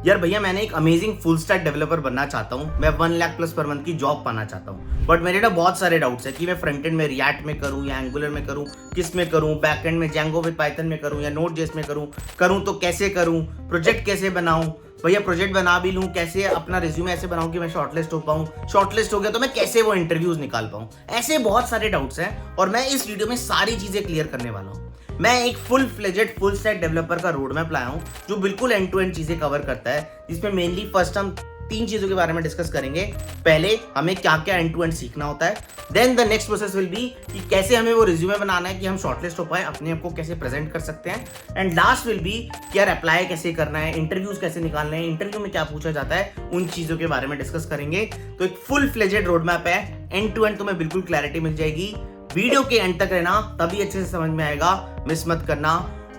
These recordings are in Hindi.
यार भैया मैंने एक अमेजिंग फुल स्टैक डेवलपर बनना चाहता हूँ, मैं 1 लाख प्लस पर मंथ की जॉब पाना चाहता हूँ, बट मेरे ना बहुत सारे डाउट्स है कि मैं फ्रंट एंड में रिएक्ट में करूँ या एंगुलर में करूँ, किस में करूँ, बैक एंड में जैंगो विद पाइथन में करूँ या नोड.जेएस में करूँ तो कैसे करूँ, प्रोजेक्ट कैसे बनाऊँ, भैया प्रोजेक्ट बना भी लूँ कैसे, अपना रिज्यूमे ऐसे बनाऊँ कि मैं शॉर्टलिस्ट हो पाऊँ, शॉर्टलिस्ट हो गया तो मैं कैसे वो इंटरव्यूज निकाल पाऊँ। ऐसे बहुत सारे डाउट्स हैं और मैं इस वीडियो में सारी चीजें क्लियर करने वाला हूँ। मैं एक full fledged full stack developer का रोड मैप लाया हूँ जो बिल्कुल एंड टू एंड चीजें कवर करता है, जिसमें मेनली फर्स्ट हम 3 चीजों के बारे में डिस्कस करेंगे। पहले हमें क्या क्या एंड टू एंड सीखना होता है, then the next process will be कि कैसे हमें वो रिज्यूमे बनाना है कि हम शॉर्टलिस्ट हो पाए, अपने आप को कैसे प्रेजेंट कर सकते हैं, एंड लास्ट विल बी कि यार अप्लाई कैसे करना है, इंटरव्यूज कैसे निकालने हैं, इंटरव्यू में क्या पूछा जाता है, उन चीजों के बारे में डिस्कस करेंगे। तो एक फुल फ्लेजेड रोड मैप है, एंड टू एंड तुम्हें बिल्कुल क्लैरिटी मिल जाएगी। वीडियो के एंड तक रहना, तभी अच्छे से समझ में आएगा, मिस मत करना।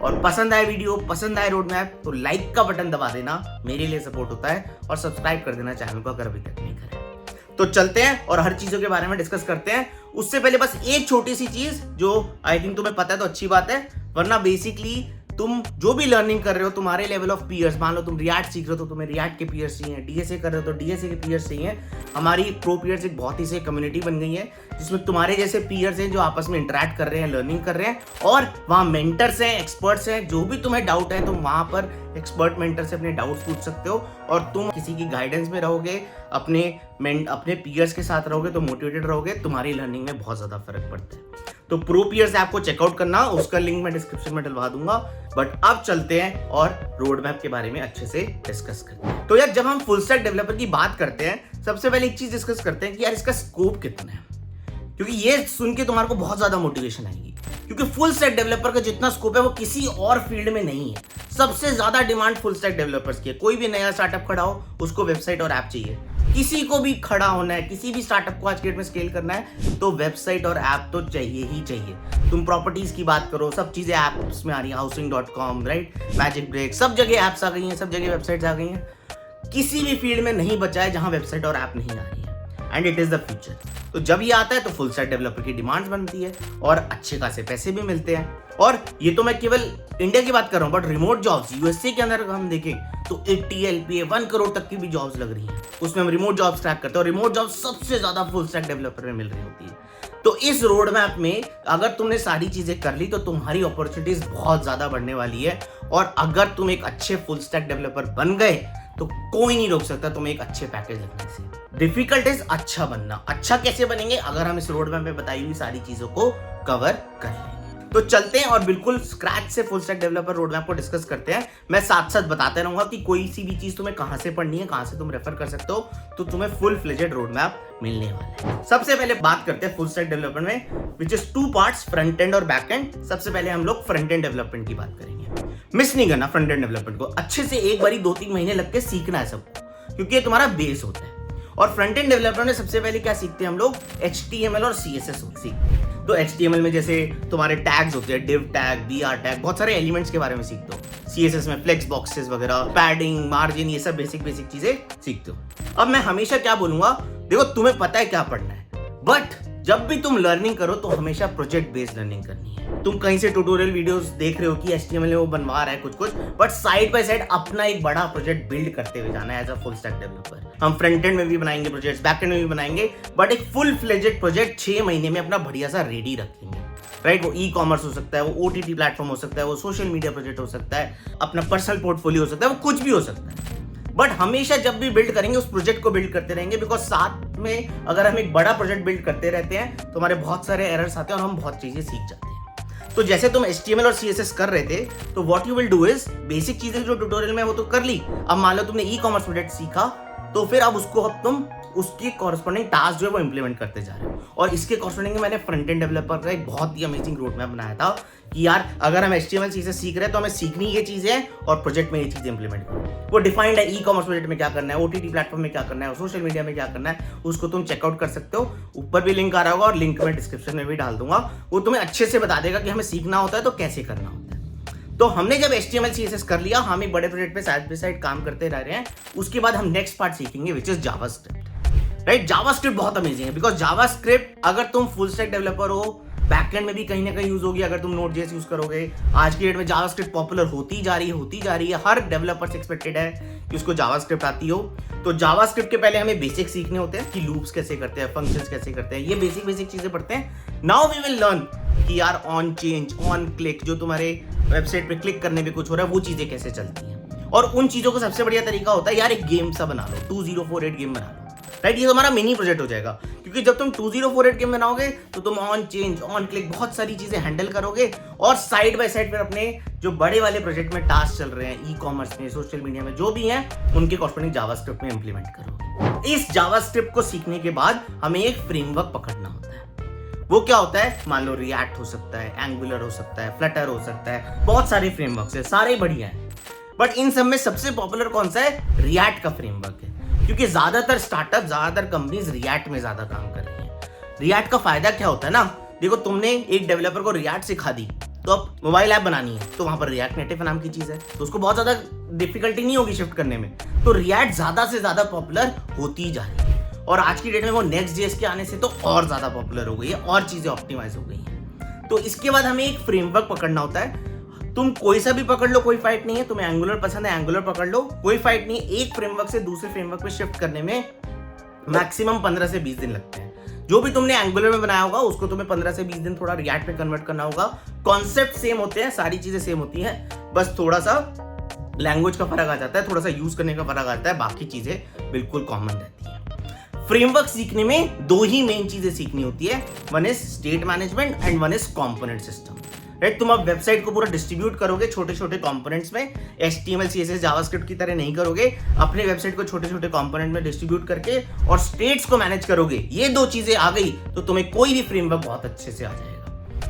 और पसंद आए वीडियो, पसंद आए रोड मैप तो लाइक का बटन दबा देना, मेरे लिए सपोर्ट होता है, और सब्सक्राइब कर देना चैनल को अगर अभी तक नहीं करें। तो चलते हैं और हर चीजों के बारे में डिस्कस करते हैं। उससे पहले बस एक छोटी सी चीज जो आई थिंक तुम्हें पता है तो अच्छी बात है, वरना बेसिकली तुम जो भी लर्निंग कर रहे हो, तुम्हारे लेवल ऑफ पीयर्स, मान लो तुम रिएक्ट सीख रहे हो तो तुम्हें रिएक्ट के पीयर्स चाहिए, डीएसए कर रहे हो तो डीएसए के पीयर्स चाहिए। हमारी प्रो पीयर्स एक बहुत ही से कम्युनिटी बन गई है जिसमें तुम्हारे जैसे पीयर्स हैं जो आपस में इंटरेक्ट कर रहे हैं, लर्निंग कर रहे हैं, और वहाँ मेंटर्स हैं, एक्सपर्ट्स हैं। जो भी तुम्हें डाउट है तुम वहाँ पर एक्सपर्ट मेंटर से अपने डाउट्स पूछ सकते हो, और तुम किसी की गाइडेंस में रहोगे, अपने पीयर्स के साथ रहोगे तो मोटिवेटेड रहोगे, तुम्हारी लर्निंग में बहुत ज्यादा फर्क पड़ता है। तो प्रो पीयर्स ऐप को चेकआउट करना, उसका लिंक मैं डिस्क्रिप्शन में डलवा दूंगा। बट अब चलते हैं और रोड मैप के बारे में अच्छे से डिस्कस करते हैं। तो यार जब हम फुल स्टैक डेवलपर की बात करते हैं, सबसे पहले एक चीज डिस्कस करते हैं कि यार इसका स्कोप कितना है, क्योंकि ये सुन के तुम्हारे को बहुत ज्यादा मोटिवेशन आएगी। क्योंकि फुल स्टैक डेवलपर का जितना स्कोप है वो किसी और फील्ड में नहीं है। सबसे ज्यादा डिमांड फुल स्टैक डेवलपर्स की है। कोई भी नया स्टार्टअप खड़ा हो, उसको वेबसाइट और ऐप चाहिए। किसी को भी खड़ा होना है, किसी भी स्टार्टअप को आज के डेट में स्केल करना है तो वेबसाइट और ऐप तो चाहिए ही चाहिए। तुम प्रॉपर्टीज की बात करो, सब चीजें ऐप्स में आ रही है, हाउसिंग.com, राइट, मैजिक ब्रेक, सब जगह ऐप्स आ गई हैं, सब जगह वेबसाइट्स आ गई हैं। किसी भी फील्ड में नहीं बचा है जहां वेबसाइट और ऐप नहीं आ रही है, and it is the future. तो जब ये आता है तो फुल स्टैक डेवलपर की डिमांड बनती है और अच्छे खासे पैसे भी मिलते हैं। और ये तो मैं केवल इंडिया की बात कर रहा हूँ, बट रिमोट जॉब्स यूएसए के अंदर हम देखें तो 80 LPA 1 करोड़ तक की भी जॉब्स लग रही हैं। उसमें हम रिमोट जॉब्स ट्रैक करते हैं और रिमोट जॉब्स सबसे ज्यादा फुल स्टैक डेवलपर में मिल रही होती है। तो इस रोड मैप में अगर तुमने सारी चीजें कर ली तो तुम्हारी अपॉर्चुनिटीज बहुत ज्यादा बढ़ने वाली है। और अगर तुम एक अच्छे फुल स्टैक डेवलपर बन गए तो कोई नहीं रोक सकता तुम्हें एक अच्छे पैकेज लगने से। डिफिकल्ट इज अच्छा बनना। अच्छा कैसे बनेंगे? अगर हम इस रोड मैप में बताई हुई सारी चीजों को कवर कर लेंगे। तो चलते हैं और बिल्कुल स्क्रैच से full stack developer road map को डिस्कस करते हैं। मैं साथ साथ बताते रहूंगा कि कोई सी भी चीज तुम्हें कहां से पढ़नी है, कहां से तुम रेफर कर सकते हो, तो तुम्हें फुल फ्लेजेड रोड मैप मिलने वाला है। सबसे पहले बात करते हैं फुल स्टैक डेवलपमेंट में, which is 2 parts, front end और बैक एंड। सबसे पहले हम लोग फ्रंट एंड डेवलपमेंट की बात करेंगे। मिस नहीं करना फ्रंट एंड डेवलपमेंट को, अच्छे से एक बारी 2-3 महीने लग के सीखना है सबको, क्योंकि ये तुम्हारा बेस होता है। और फ्रंट एंड डेवलपमेंट में सबसे पहले क्या सीखते हैं हम लोग? HTML और CSS सीखते हैं। तो HTML में जैसे तुम्हारे टैग्स होते हैं, div टैग, br टैग, बहुत सारे एलिमेंट्स के बारे में सीखते हो। CSS में फ्लेक्स बॉक्सेस वगैरह, पैडिंग, मार्जिन, ये सब बेसिक चीजें सीखते हो। अब मैं हमेशा क्या बोलूंगा, देखो तुम्हें पता है क्या पढ़ना है, बट जब भी तुम लर्निंग करो तो हमेशा प्रोजेक्ट बेस्ड लर्निंग करनी है। तुम कहीं से ट्यूटोरियल वीडियोस देख रहे हो कि HTML में वो बनवा रहा है कुछ, बट साइड बाय साइड अपना एक बड़ा प्रोजेक्ट बिल्ड करते हुए जाना है as a full stack developer. हम फ्रंट एंड में भी बनाएंगे प्रोजेक्ट्स, बैक एंड में भी बनाएंगे, बट एक फुल फ्लेजेड प्रोजेक्ट 6 महीने में अपना बढ़िया सा रेडी रखेंगे, राइट। वो ई-कॉमर्स हो सकता है, वो OTT प्लेटफॉर्म हो सकता है, वो सोशल मीडिया प्रोजेक्ट हो सकता है, अपना पर्सनल पोर्टफोलियो हो सकता है, वो कुछ भी हो सकता है। बट हमेशा जब भी बिल्ड करेंगे उस प्रोजेक्ट को बिल्ड करते रहेंगे, बिकॉज साथ में अगर हम एक बड़ा प्रोजेक्ट बिल्ड करते रहते हैं तो हमारे बहुत सारे एरर्स आते हैं और हम बहुत चीजें सीख जाते हैं। तो जैसे तुम HTML और CSS कर रहे थे तो what you will do is, basic चीजें जो ट्यूटोरियल में वो तो कर ली। अब मान लो तुमने ई-कॉमर्स प्रोजेक्ट सीखा तो फिर अब तुम उसकी कॉरस्पॉन्डिंग टास्क जो है वो इंप्लीमेंट करते जा रहे हो। और इसके कॉरस्पॉन्डिंग मैंने फ्रंट एंड डेवलपर का एक बहुत ही अमेजिंग रोड मैप बनाया था कि यार अगर हम HTML CSS सीख रहे हैं तो हमें सीखनी ये चीजें हैं और प्रोजेक्ट में ये चीजें इंप्लीमेंट करो। वो डिफाइंड है, ई-कॉमर्स प्रोजेक्ट में क्या करना है, OTT प्लेटफॉर्म में क्या करना है, सोशल मीडिया में क्या करना है, उसको तुम चेकआउट कर सकते हो। ऊपर भी लिंक आ रहा होगा और लिंक मैं डिस्क्रिप्शन में भी डाल दूंगा। वो तुम्हें अच्छे से बता देगा कि हमें सीखना होता है तो कैसे करना होता है। तो हमने जब HTML CSS कर लिया, हम एक बड़े प्रोजेक्ट पे साइड बाय साइड काम करते रह रहे हैं। उसके बाद हम नेक्स्ट पार्ट सीखेंगे which is JavaScript, right. JavaScript बहुत अमेजिंग है, बिकॉज जावास्क्रिप्ट अगर तुम फुल स्टैक डेवलपर हो बैकएंड में भी कहीं ना कहीं यूज होगी अगर तुम Node.js यूज करोगे। आज की डेट में जावास्क्रिप्ट पॉपुलर होती जा रही है। हर डेवलपर से एक्सपेक्टेड है कि उसको जावास्क्रिप्ट आती हो। तो जावास्क्रिप्ट के पहले हमें बेसिक सीखने होते हैं कि लूप्स कैसे करते हैं, फंक्शंस कैसे करते हैं, ये बेसिक चीजें पढ़ते हैं। नाउ वी विल लर्न कि यार ऑन चेंज, ऑन क्लिक, जो तुम्हारे वेबसाइट पे क्लिक करने पे कुछ हो रहा है वो चीजें कैसे चलती हैं। और उन चीजों को सबसे बढ़िया तरीका होता है यार एक गेम सा बना लो, 2048 गेम बना लो, राइट। ये तुम्हारा मिनी प्रोजेक्ट हो जाएगा, क्योंकि जब तुम 2048 गेम बनाओगे तो तुम ऑन चेंज, ऑन क्लिक बहुत सारी चीजें हैंडल करोगे और साइड बाय साइड पर अपने जो बड़े वाले प्रोजेक्ट में टास्क चल रहे हैं, ई कॉमर्स में, सोशल मीडिया में जो भी हैं, उनके कॉरस्पॉन्डिंग जावास्क्रिप्ट में इंप्लीमेंट करोगे। इस जावास्क्रिप्ट को सीखने के बाद हमें एक फ्रेमवर्क पकड़ना होता है। वो क्या होता है, मान लो रिएक्ट हो सकता है, एंगुलर हो सकता है, फ्लटर हो सकता है, बहुत सारे फ्रेमवर्क्स है, सारे बढ़िया हैं। बट इन सब में सबसे पॉपुलर कौन सा है, रिएक्ट का फ्रेमवर्क है, क्योंकि ज्यादातर स्टार्टअप, ज्यादातर कंपनीज रिएक्ट में ज्यादा काम कर रही हैं। रिएक्ट का फायदा क्या होता है ना, देखो तुमने एक डेवलपर को रिएक्ट सिखा दी, तो अब मोबाइल ऐप बनानी है तो वहां पर रिएक्ट नेटिव नाम की चीज है, तो उसको बहुत ज्यादा डिफिकल्टी नहीं होगी शिफ्ट करने में। तो रिएक्ट ज्यादा से ज्यादा पॉपुलर होती जा रही है और आज की डेट में वो Next.js के आने से तो और ज्यादा पॉपुलर हो गई है और चीजें ऑप्टिमाइज हो गई हैं। तो इसके बाद हमें एक फ्रेमवर्क पकड़ना होता है। तुम कोई सा भी पकड़ लो, कोई फाइट नहीं है। तुम्हें एंगुलर पसंद है, एंगुलर पकड़ लो, कोई फाइट नहीं है। एक फ्रेमवर्क से दूसरे फ्रेमवर्क में शिफ्ट करने में मैक्सिमम 15 से 20 दिन लगते हैं। जो भी तुमने एंगुलर में बनाया होगा उसको तुम्हें 15 से 20 दिन थोड़ा रिएक्ट में कन्वर्ट करना होगा। कॉन्सेप्ट सेम होते हैं, सारी चीजें सेम होती हैं, बस थोड़ा सा लैंग्वेज का फर्क आ जाता है, थोड़ा सा यूज करने का फर्क आता है, बाकी चीजें बिल्कुल कॉमन रहती है। फ्रेमवर्क सीखने में दो ही मेन चीजें सीखनी होती है, one is state management and one is component system, right. तुम अब वेबसाइट को पूरा डिस्ट्रीब्यूट करोगे छोटे छोटे कंपोनेंट्स में, HTML CSS जावास्क्रिप्ट की तरह नहीं करोगे, अपने वेबसाइट को छोटे छोटे कंपोनेंट में डिस्ट्रीब्यूट करके और स्टेट्स को मैनेज करोगे। ये दो चीजें आ गई तो तुम्हें कोई भी फ्रेमवर्क बहुत अच्छे से आ जाएगा।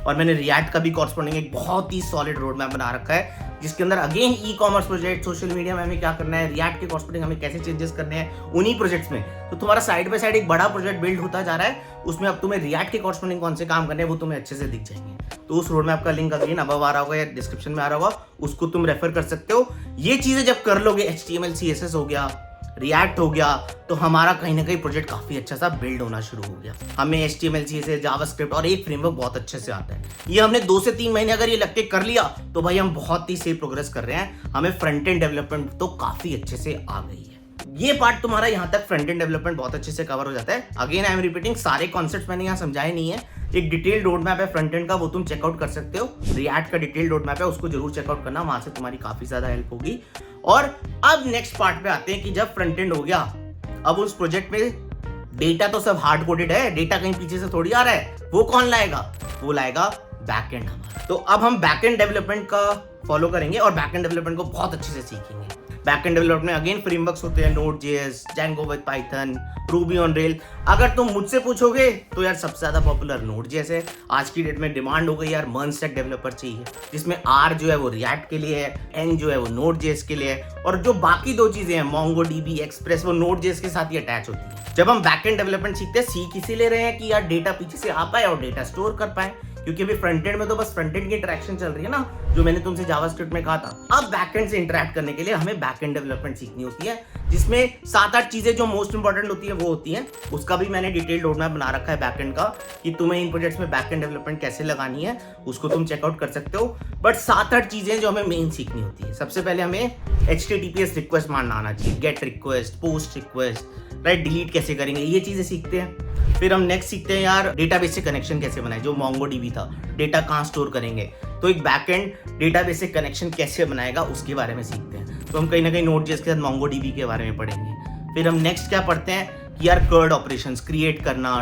और मैंने रिएक्ट का भी कॉरस्पॉन्डिंग एक बहुत ही सॉलिड रोड मैप बना रखा है, जिसके अंदर again e commerce project, social media में हमें क्या करना है, रिएक्ट के कॉरस्पॉन्डिंग हमें कैसे चेंजेस करने हैं उन्हीं प्रोजेक्ट्स में। तो तुम्हारा साइड बाय साइड एक बड़ा प्रोजेक्ट बिल्ड होता जा रहा है, उसमें अब तुम्हें रिएक्ट के कॉरस्पॉन्डिंग कौन से काम करने हैं वो तुम्हें अच्छे से दिख जाएंगे। तो उस रोड मैप का लिंक अगेन अबव आ रहा होगा या डिस्क्रिप्शन में आ रहा होगा, उसको तुम रेफर कर सकते हो। ये चीजें जब कर लोगे, HTML CSS हो गया, रिएक्ट हो गया, तो हमारा कहीं ना कहीं प्रोजेक्ट काफी अच्छा सा बिल्ड होना शुरू हो गया। हमें HTML CSS जावास्क्रिप्ट और एक फ्रेमवर्क बहुत अच्छे से आता है। ये हमने 2 से 3 महीने अगर ये लग के कर लिया तो भाई हम बहुत ही सही प्रोग्रेस कर रहे हैं। हमें फ्रंट एंड डेवलपमेंट तो काफी अच्छे से आ गई है। ये पार्ट तुम्हारा यहाँ तक फ्रंट एंड डेवलपमेंट बहुत अच्छे से कवर हो जाता है। अगेन आई एम रिपीटिंग, सारे कॉन्सेप्ट्स मैंने यहाँ समझाए नहीं है। एक डिटेल रोड मैप है फ्रंट एंड का, वो तुम चेकआउट कर सकते हो। रिएक्ट का डिटेल रोड मैप है, उसको जरूर चेकआउट करना, वहां से तुम्हारी काफी ज्यादा हेल्प होगी। और अब नेक्स्ट पार्ट पे आते हैं कि जब फ्रंट एंड हो गया, अब उस प्रोजेक्ट में डेटा तो सब हार्ड कोडेड है, डेटा कहीं पीछे से थोड़ी आ रहा है, वो कौन लाएगा, वो लाएगा बैकएंड हमारा। तो अब हम बैकएंड डेवलपमेंट का फॉलो करेंगे और बैकएंड डेवलपमेंट को बहुत अच्छे से सीखेंगे। बैकएंड डेवलपमेंट में अगेन फ्रेमवर्क्स होते हैं, Node.js, Django with Python, Ruby on Rails। अगर तुम मुझसे पूछोगे तो यार सबसे ज्यादा पॉपुलर Node.js है। आज की डेट में डिमांड हो गई यार मर्ज स्टैक डेवलपर चाहिए, जिसमें R जो है वो रिएक्ट के लिए है, N जो है वो Node.js के लिए है, और जो बाकी दो चीजें हैं MongoDB, Express, वो Node.js के साथ ही अटैच होती है। जब हम बैकएंड डेवलपमेंट सीखते हैं, सीख इसीलिए रहे हैं कि यार डेटा पीछे से आ पाए और डेटा स्टोर कर पाए, क्योंकि अभी फ्रंट एंड में तो बस फ्रंट एंड की इंटरेक्शन चल रही है ना, जो मैंने तुमसे जावास्क्रिप्ट में कहा था। अब बैकएंड से इंटरेक्ट करने के लिए हमें बैकएंड डेवलपमेंट सीखनी होती है, जिसमें 7-8 चीजें जो मोस्ट इंपॉर्टेंट होती है वो होती हैं। उसका भी मैंने डिटेल रोड मैप बना रखा है बैकएंड का, कि तुम्हें इन प्रोजेक्ट्स में बैकएंड डेवलपमेंट कैसे लगानी है, उसको तुम चेकआउट कर सकते हो। बट 7-8 चीजें जो हमें मेन सीखनी होती है। सबसे पहले हमें HTTPS रिक्वेस्ट मानना आना चाहिए, gate request, post request, right, delete कैसे करेंगे, ये चीजें सीखते हैं। फिर हम नेक्स्ट सीखते हैं यार डेटाबेस से कनेक्शन कैसे बनाए, जो MongoDB था, डेटा कहाँ स्टोर करेंगे, तो एक बैकएंड डेटाबेस से कनेक्शन कैसे बनाएगा उसके बारे में सीखते हैं। तो हम कहीं ना कहीं Node.js के साथ MongoDB के बारे में पढ़ेंगे। फिर हम नेक्स्ट क्या पढ़ते हैं कि यार कर्ड ऑपरेशंस, क्रिएट करना,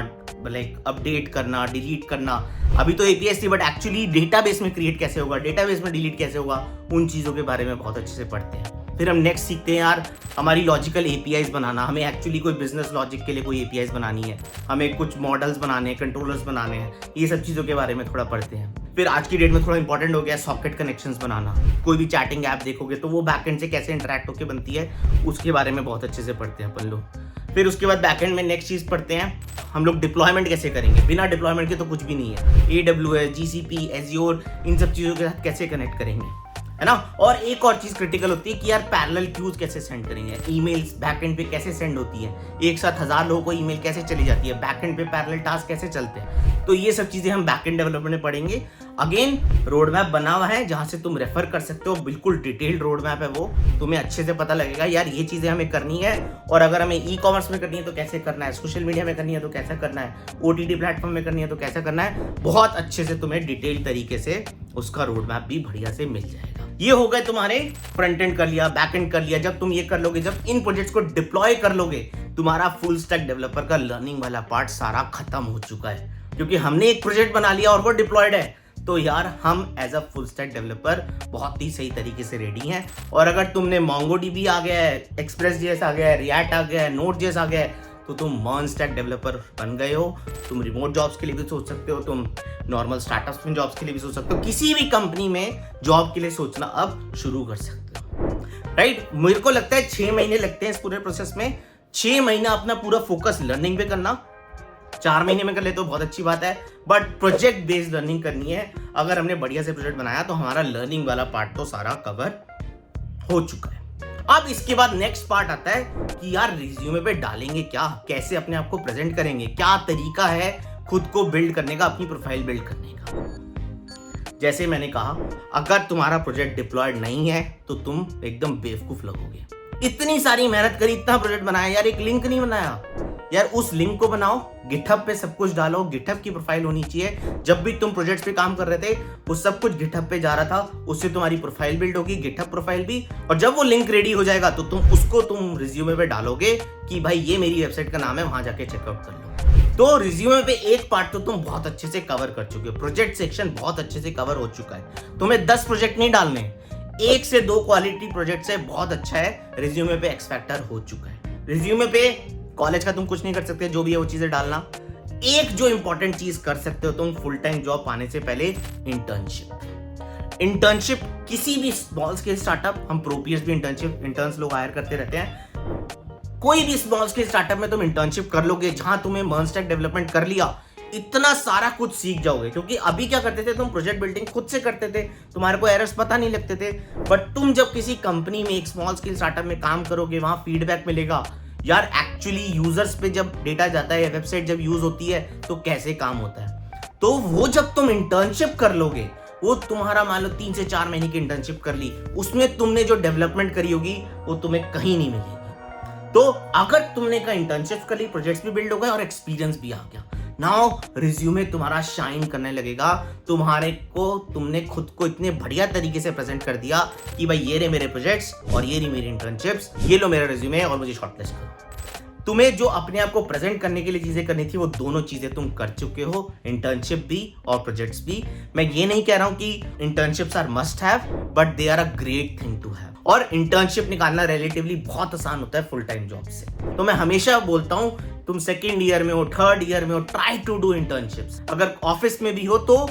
लाइक अपडेट करना, डिलीट करना। अभी तो APIs थी, बट एक्चुअली डेटाबेस में क्रिएट कैसे होगा, डेटाबेस में डिलीट कैसे होगा, उन चीज़ों के बारे में बहुत अच्छे से पढ़ते हैं। फिर हम नेक्स्ट सीखते हैं यार हमारी लॉजिकल APIs बनाना। हमें एक्चुअली कोई बिजनेस लॉजिक के लिए कोई APIs बनानी है, हमें कुछ मॉडल्स बनाने हैं, कंट्रोलर्स बनाने हैं, ये सब चीज़ों के बारे में थोड़ा पढ़ते हैं। फिर आज की डेट में थोड़ा इंपॉर्टेंट हो गया सॉकेट कनेक्शंस बनाना। कोई भी चैटिंग ऐप देखोगे तो वो बैकएंड से कैसे इंटरेक्ट होकर बनती है, उसके बारे में बहुत अच्छे से पढ़ते हैं अपन लोग। फिर उसके बाद बैकएंड में नेक्स्ट चीज़ पढ़ते हैं हम लोग डिप्लॉयमेंट कैसे करेंगे। बिना डिप्लॉयमेंट के तो कुछ भी नहीं है। AWS, GCP, Azure, इन सब चीज़ों के साथ कैसे कनेक्ट करेंगे। है ना। और एक और चीज क्रिटिकल होती है कि यार पैरेलल क्यूज कैसे सेंड करेंगे, ईमेल्स बैकएंड पे कैसे सेंड होती है, एक साथ 1000 लोगों को ईमेल कैसे चली जाती है, बैकएंड पे पैरेलल टास्क कैसे चलते हैं। तो ये सब चीजें हम बैकएंड डेवलपमेंट में पढ़ेंगे। अगेन रोड मैप बना हुआ है जहां से तुम रेफर कर सकते हो, बिल्कुल डिटेल्ड रोड मैप है वो, तुम्हें अच्छे से पता लगेगा यार ये चीजें हमें करनी है, और अगर हमें ई कॉमर्स में करनी है तो कैसे करना है, सोशल मीडिया में करनी है तो कैसा करना है, ओटीटी प्लेटफॉर्म में करनी है तो कैसा करना है। बहुत अच्छे से तुम्हें डिटेल तरीके से उसका रोड मैप भी बढ़िया से मिल जाएगा। ये हो गए तुम्हारे फ्रंट एंड कर लिया, बैक एंड कर लिया। जब तुम ये कर लोगे, जब इन प्रोजेक्ट्स को डिप्लॉय कर लोगे, तुम्हारा फुल स्टैक डेवलपर का लर्निंग वाला पार्ट सारा खत्म हो चुका है, क्योंकि हमने एक प्रोजेक्ट बना लिया और वो डिप्लॉयड है। तो यार हम as a full stack developer बहुत ही सही तरीके से रेडी हैं। और अगर तुमने MongoDB आ गया है, एक्सप्रेस.js आ गया है, रिएक्ट आ गया है, Node.js आ गया है, तो तुम मर्न स्टैक डेवलपर बन गए हो। तुम रिमोट जॉब्स के लिए भी सोच सकते हो, तुम नॉर्मल स्टार्टअप्स में जॉब्स के लिए भी सोच सकते हो, किसी भी कंपनी में जॉब के लिए सोचना अब शुरू कर सकते हो, राइट। मेरे को लगता है 6 महीने लगते हैं इस पूरे प्रोसेस में। 6 महीना अपना पूरा फोकस लर्निंग पे करना, 4 महीने में कर ले तो बहुत अच्छी बात है, बट प्रोजेक्ट बेस्ड लर्निंग करनी है। अगर हमने बढ़िया से प्रोजेक्ट बनाया तो हमारा लर्निंग वाला पार्ट तो सारा कवर हो चुका है। अब इसके बाद नेक्स्ट पार्ट आता है कि यार रिज्यूमे पे डालेंगे क्या, कैसे अपने आप को प्रेजेंट करेंगे, क्या तरीका है खुद को बिल्ड करने का, अपनी प्रोफाइल बिल्ड करने का। जैसे मैंने कहा, अगर तुम्हारा प्रोजेक्ट डिप्लॉयड नहीं है तो तुम एकदम बेवकूफ लगोगे। इतनी सारी मेहनत करी, इतना प्रोजेक्ट बनाया, यार एक लिंक नहीं बनाया, यार उस लिंक को बनाओ, गिटहब पे सब कुछ डालो, गिटहब की प्रोफाइल होनी चाहिए। जब भी तुम प्रोजेक्ट्स पे काम कर रहे थे वो सब कुछ गिटहब पे जा रहा था, उससे तुम्हारी प्रोफाइल बिल्ड होगी, गिटहब प्रोफाइल भी। और जब वो लिंक रेडी हो जाएगा तो तुम रिज्यूमे पे डालोगे कि भाई ये मेरी वेबसाइट का नाम है, वहां जाके चेकआउट कर लो। तो रिज्यूमे पे एक पार्ट तो तुम बहुत अच्छे से कवर कर चुके हो, प्रोजेक्ट सेक्शन बहुत अच्छे से कवर हो चुका है। तुम्हें 10 प्रोजेक्ट नहीं डालने, 1 से 2 क्वालिटी प्रोजेक्ट से बहुत अच्छा है, रिज्यूमे पे एक्स फैक्टर हो चुका है। रिज्यूमे पे कॉलेज का तुम कुछ नहीं कर सकते, जो भी है वो चीजें डालना। एक जो इंपॉर्टेंट चीज कर सकते हो तुम फुल टाइम जॉब पाने से पहले, इंटर्नशिप किसी भी स्मॉल स्केल स्टार्टअप, हम प्रोपियस भी इंटर्न्स लोग हायर करते रहते हैं। कोई भी स्मॉल स्केल स्टार्टअप में तुम इंटर्नशिप कर लोगे, जहां तुम्हें मर्न स्टैक डेवलपमेंट कर लिया, इतना सारा कुछ सीख जाओगे। क्योंकि अभी क्या करते थे, तुम प्रोजेक्ट बिल्डिंग खुद से करते थे, तुम्हारे को एरर्स पता नहीं लगते थे। बट तुम जब किसी कंपनी में, एक स्मॉल स्केल स्टार्टअप में काम करोगे, वहां फीडबैक मिलेगा यार एक्चुअली यूजर्स पे जब डेटा जाता है, वेबसाइट जब यूज होती है तो कैसे काम होता है। तो वो जब तुम इंटर्नशिप कर लोगे, वो तुम्हारा मान लो 3 से 4 महीने की इंटर्नशिप कर ली, उसमें तुमने जो डेवलपमेंट करी होगी वो तुम्हें कहीं नहीं मिलेगी। तो अगर तुमने का इंटर्नशिप कर ली, प्रोजेक्ट्स भी बिल्ड हो गए और एक्सपीरियंस भी आ गया, नाउ रिज्यूमे तुम्हारा शाइन करने लगेगा। तुमने खुद को इतने बढ़िया तरीके से प्रेजेंट कर दिया कि भाई ये रहे मेरे प्रोजेक्ट्स और ये रही मेरी इंटर्नशिप्स, ये लो मेरा रिज्यूमे और मुझे शॉर्टलिस्ट करो। तुम्हें जो अपने आप को प्रेजेंट करने के लिए चीजें करनी थी वो दोनों चीजें तुम कर चुके हो, इंटर्नशिप भी और प्रोजेक्ट्स भी। मैं ये नहीं कह रहा हूं कि internships are must have, but they are a great thing to have. और इंटर्नशिप निकालना रिलेटिवली बहुत आसान होता है फुल टाइम जॉब से। तो मैं हमेशा बोलता हूं, तुम 2nd ईयर में हो, 3rd ईयर में हो, ट्राई टू डू इंटर्नशिप्स। अगर ऑफिस में भी हो तो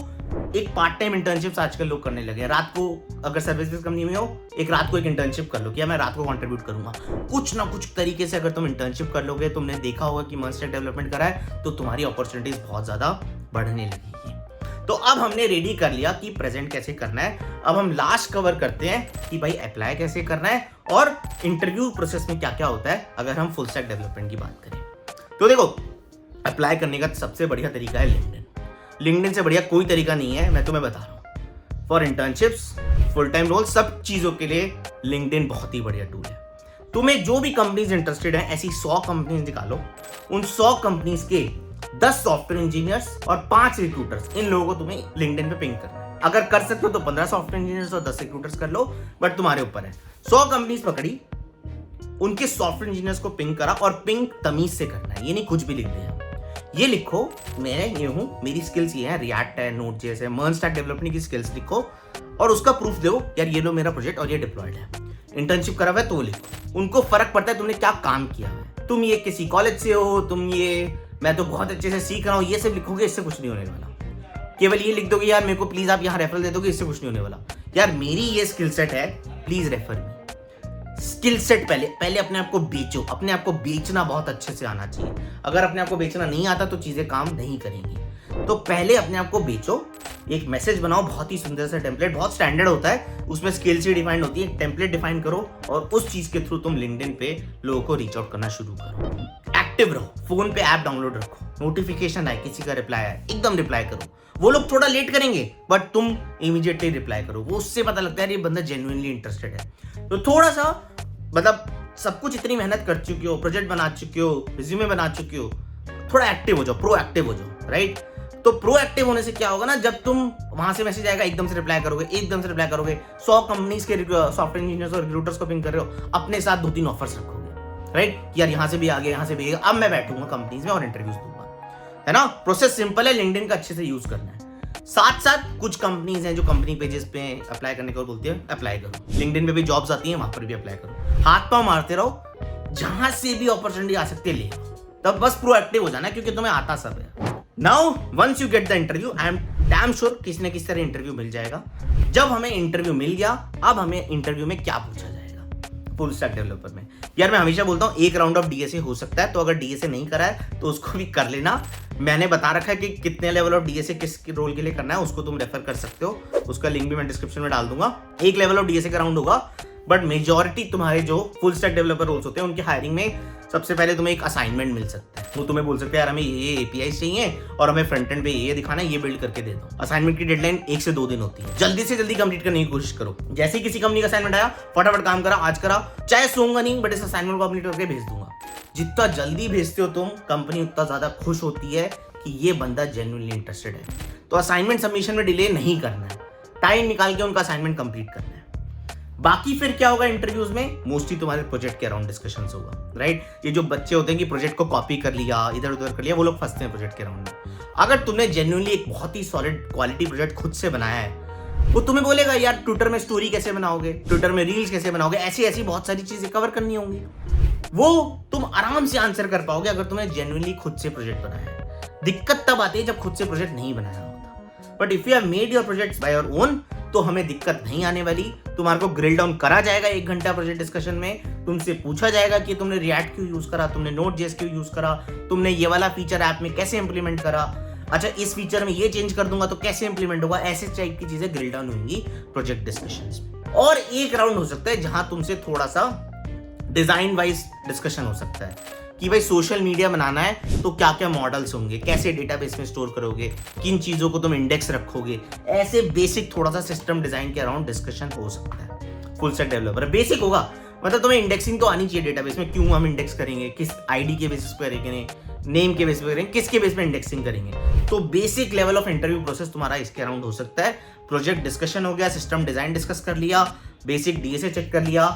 एक पार्ट टाइम इंटर्नशिप्स आजकल लोग करने लगे हैं। रात को अगर सर्विस कंपनी में हो, एक रात को एक इंटर्नशिप कर लो कि मैं रात को कंट्रीब्यूट करूंगा। कुछ ना कुछ तरीके से अगर तुम इंटर्नशिप कर लोगे, तुमने देखा होगा कि मर्न स्टैक डेवलपमेंट करा है, तो तुम्हारी अपॉर्चुनिटीज बहुत ज्यादा बढ़ने लगेगी। तो अब हमने रेडी कर लिया कि प्रेजेंट कैसे करना है। अब हम लास्ट कवर करते हैं कि भाई अप्लाई कैसे करना है और इंटरव्यू प्रोसेस में क्या क्या होता है अगर हम फुल स्टैक डेवलपमेंट की बात करें। तो देखो, अप्लाई करने का सबसे बढ़िया तरीका है लिंक्डइन से बढ़िया कोई तरीका नहीं है, मैं तुम्हें बता रहा हूँ। For internships, full time role, सब चीजों के लिए लिंक्डइन बहुत ही बढ़िया टूल है। तुम्हें जो भी कंपनीज इंटरेस्टेड है, ऐसी 100 कंपनीज निकालो, उन 100 कंपनीज के 10 सॉफ्टवेयर इंजीनियर्स और 5 रिक्रूटर्स, इन लोगों को तुम्हें लिंक्डइन पे पिंग करना है। अगर कर सकते हो तो 15 सॉफ्टवेयर इंजीनियर्स और 10 रिक्रूटर्स कर लो, बट तुम्हारे ऊपर है। 100 कंपनीज पकड़ी, उनके सॉफ्टवेयर इंजीनियर्स को पिंग करा, और पिंग तमीज से करना है, ये नहीं कुछ भी लिख दिया। ये लिखो मैं ये हूं, मेरी स्किल्स ये है, रिएक्ट है, Node.js है, मर्न स्टैक डेवलपमेंट की स्किल्स लिखो और उसका प्रूफ दो, यार ये लो मेरा प्रोजेक्ट और ये डिप्लॉयड है, इंटर्नशिप करा हुआ है तो लिखो। उनको फर्क पड़ता है तुमने क्या काम किया है। तुम ये किसी कॉलेज से हो, तुम ये मैं तो बहुत अच्छे से सीख रहा हूँ, ये सब लिखोगे, इससे कुछ नहीं होने वाला। केवल ये लिख दोगे यार मेरे को प्लीज आप यहाँ रेफरल दे दोगे, इससे कुछ नहीं होने वाला। यार मेरी ये स्किल सेट है, please refer me. Skill set पहले अपने आप को बेचो। अपने आप को बेचना बहुत अच्छे से आना चाहिए। अगर अपने आप को बेचना नहीं आता तो चीजें काम नहीं करेंगी। तो पहले अपने आप को बेचो, एक मैसेज बनाओ, बहुत ही सुंदर सा टेम्पलेट, बहुत स्टैंडर्ड होता है, उसमें स्किल सी डिफाइंड होती है, एक टेम्पलेट डिफाइन करो और उस चीज के थ्रू तुम लिंक्डइन पे लोगों को रीच आउट करना शुरू करो। एक्टिव रहो, फोन पे ऐप डाउनलोड रखो, नोटिफिकेशन आए, किसी का रिप्लाई आए, एकदम रिप्लाई करो। वो लोग थोड़ा लेट करेंगे बट तुम इमीडिएटली रिप्लाई करो, वो उससे पता लगता है ये बंदा जेन्युइनली इंटरेस्टेड है। तो थोड़ा सा मतलब सब कुछ इतनी मेहनत कर चुके हो, प्रोजेक्ट बना चुके हो, रिज्यूमे बना चुके हो, थोड़ा एक्टिव हो जाओ, प्रोएक्टिव हो जाओ, राइट। तो प्रोएक्टिव होने से क्या होगा ना, जब तुम वहां से मैसेज आएगा एकदम से रिप्लाई करोगे, 100 कंपनीज के सॉफ्टवेयर इंजीनियर्स और रिक्रूटर्स को पिंग कर रहे हो, अपने साथ 2-3 ऑफर्स रखोगे, राइट। यार यहाँ से भी आ गया, यहाँ से भी, अब मैं बैठूंगा कंपनीज में और इंटरव्यूज दूंगा, है ना। प्रोसेस सिंपल है, लिंक्डइन का अच्छे से यूज करना है। साथ साथ कुछ कंपनीज हैं जो कंपनी पेजेस पे अप्लाई करने को बोलती है, अप्लाई करो। लिंक्डइन पे भी जॉब्स आती हैं, वहां पर भी अप्लाई करो, हाथ पांव मारते रहो, जहां से भी अपॉर्चुनिटी आ सकती है ले। तब बस प्रोएक्टिव हो जाना, क्योंकि तुम्हें आता सब है। Now once you get the interview, I am damn sure किसी न किसी तरह इंटरव्यू मिल जाएगा। जब हमें इंटरव्यू मिल गया, अब हमें इंटरव्यू में क्या पूछा जाएगा फुल स्टैक डेवलपर में। यार मैं हमेशा बोलता हूँ एक राउंड ऑफ डीएसए हो सकता है, तो अगर डीएसए नहीं करा है तो उसको भी कर लेना। मैंने बता रखा है कि कितने लेवल ऑफ डीएसए किस रोल के लिए करना है, उसको तुम रेफर कर सकते हो, उसका लिंक भी मैं डिस्क्रिप्शन में डाल दूंगा। एक लेवल ऑफ डीएसए का राउंड होगा, बट मेजॉरिटी तुम्हारे जो फुल स्टैक डेवलपर रोल्स होते हैं उनकी हायरिंग में सबसे पहले तुम्हें एक असाइनमेंट मिल सकता है। वो तुम्हें बोल सकते हैं यार हमें ये एपीआई चाहिए और हमें फ्रंट एंड पे ये दिखाना है, ये बिल्ड करके दे दो। असाइनमेंट की डेडलाइन 1 से 2 दिन होती है, जल्दी से जल्दी कंप्लीट करने की कोशिश करो। जैसे ही किसी कंपनी का असाइनमेंट आया, फटाफट काम करा, आज करा, चाहे सोऊंगा नहीं बट इस असाइनमेंट को कंप्लीट करके भेज दूंगा। जितना जल्दी भेजते हो तुम, कंपनी उतना ज्यादा खुश होती है कि ये बंदा जेन्युइनली इंटरेस्टेड है। तो असाइनमेंट सबमिशन में डिले नहीं करना है, टाइम निकाल के उनका असाइनमेंट कंप्लीट करना है। बाकी फिर क्या होगा इंटरव्यूज में, मोस्टली तुम्हारे प्रोजेक्ट के अराउंड डिस्कशन होगा, राइट। ये जो बच्चे होते हैं कि प्रोजेक्ट को कॉपी कर लिया, इधर उधर कर लिया, वो लोग फंसते हैं प्रोजेक्ट के अराउंड में। अगर तुमने जेन्युइनली एक बहुत ही सॉलिड क्वालिटी प्रोजेक्ट खुद से बनाया है, वो तुम्हें बोलेगा यार ट्विटर में स्टोरी कैसे बनाओगे, ट्विटर में रील्स कैसे बनाओगे, ऐसी ऐसी बहुत सारी चीजें कवर करनी होंगी। वो तुम आराम से आंसर कर पाओगे अगर तुमने जेन्युइनली खुद से प्रोजेक्ट बनाया है। दिक्कत तब आती है जब खुद से प्रोजेक्ट नहीं बनाया होता। But if you have made your projects by your own, तो हमें दिक्कत नहीं आने वाली। तुम्हारे को ग्रिल डाउन करा जाएगा 1 घंटा प्रोजेक्ट डिस्कशन में, तुमसे पूछा जाएगा कि तुमने रिएक्ट क्यों यूज करा, तुमने नोड.जेएस क्यों यूज करा, तुमने ये वाला फीचर ऐप में कैसे इंप्लीमेंट करा, अच्छा इस फीचर में ये चेंज कर दूंगा तो कैसे इंप्लीमेंट होगा। ऐसे टाइप की चीजें ग्रिल डाउन होंगी प्रोजेक्ट डिस्कशंस में। और एक राउंड हो सकता है जहां तुमसे थोड़ा सा डिजाइन वाइज डिस्कशन हो सकता है कि भाई सोशल मीडिया बनाना है तो क्या क्या मॉडल्स होंगे, कैसे डेटाबेस में स्टोर करोगे, किन चीजों को तुम इंडेक्स रखोगे। ऐसे बेसिक थोड़ा सा सिस्टम डिजाइन के अराउंड डिस्कशन हो सकता है। फुल स्टैक डेवलपर बेसिक होगा, मतलब तुम्हें इंडेक्सिंग तो आनी चाहिए डेटाबेस में, क्यों हम इंडेक्स करेंगे, किस आईडी के बेसिस पे करेंगे, नेम के बेसिस पे करेंगे, किसके बेस पे इंडेक्सिंग करेंगे। तो basic level of interview process तुम्हारा इसके अराउंड हो सकता है। प्रोजेक्ट डिस्कशन हो गया, सिस्टम डिजाइन डिस्कस कर लिया, बेसिक डीएसए चेक कर लिया,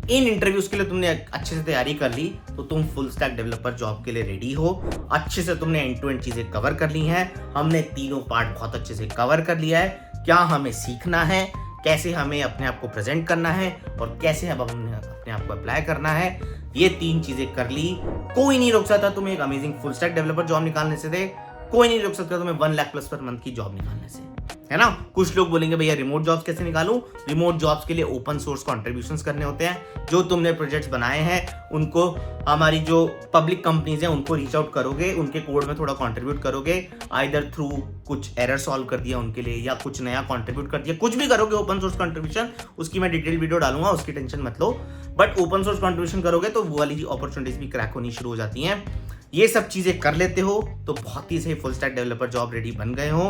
इन इंटरव्यूज के लिए तुमने अच्छे से तैयारी कर ली, तो तुम फुल स्टैक डेवलपर जॉब के लिए रेडी हो। अच्छे से तुमने एंड टू एंड चीजें कवर कर ली हैं, हमने तीनों पार्ट बहुत अच्छे से कवर कर लिया है। क्या हमें सीखना है, कैसे हमें अपने आप को प्रेजेंट करना है और कैसे हम अपने आप को अप्लाई करना है, ये 3 चीजें कर ली। कोई नहीं रोक सकता तुम्हें एक amazing full stack developer job निकालने से, दे कोई नहीं रोक सकता तुम्हें 1 लाख प्लस पर मंथ की जॉब निकालने से, है ना। कुछ लोग बोलेंगे भैया रिमोट जॉब्स कैसे निकालूं। रिमोट जॉब्स के लिए ओपन सोर्स कॉन्ट्रीब्यूशंस करने होते हैं। जो तुमने प्रोजेक्ट्स बनाए हैं उनको हमारी जो पब्लिक कंपनीज हैं उनको रीच आउट करोगे, उनके कोड में थोड़ा कंट्रीब्यूट करोगे, आइदर थ्रू कुछ एरर सॉल्व कर दिया उनके लिए या कुछ नया कंट्रीब्यूट कर दिया, कुछ भी करोगे ओपन सोर्स कंट्रीब्यूशन, उसकी मैं डिटेल वीडियो डालूंगा, उसकी टेंशन मत लो। बट ओपन सोर्स कंट्रीब्यूशन करोगे तो वो वाली अपॉर्चुनिटीज भी क्रैक होनी शुरू हो जाती हैं। ये सब चीजें कर लेते हो तो बहुत ही सही full stack developer job ready बन गए हो।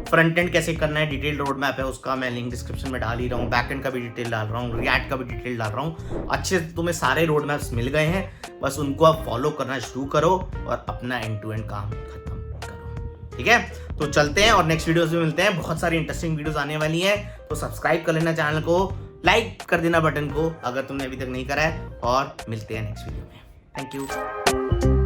फ्रंट एंड कैसे करना है, डिटेल रोड मैप है उसका मैं लिंक डिस्क्रिप्शन में डाल ही रहा हूँ, बैक एंड का भी डिटेल डाल रहा हूँ, रिएक्ट का भी डिटेल डाल रहा हूँ। अच्छे से तुम्हें सारे रोड मैप्स मिल गए हैं, बस उनको आप फॉलो करना शुरू करो और अपना एंड टू एंड काम खत्म करो। ठीक है, तो चलते हैं और नेक्स्ट वीडियोस में मिलते हैं। बहुत सारी इंटरेस्टिंग वीडियोस आने वाली हैं, तो सब्सक्राइब कर लेना चैनल को, लाइक कर देना बटन को अगर तुमने अभी तक नहीं करा है, और मिलते हैं नेक्स्ट वीडियो में। Thank you.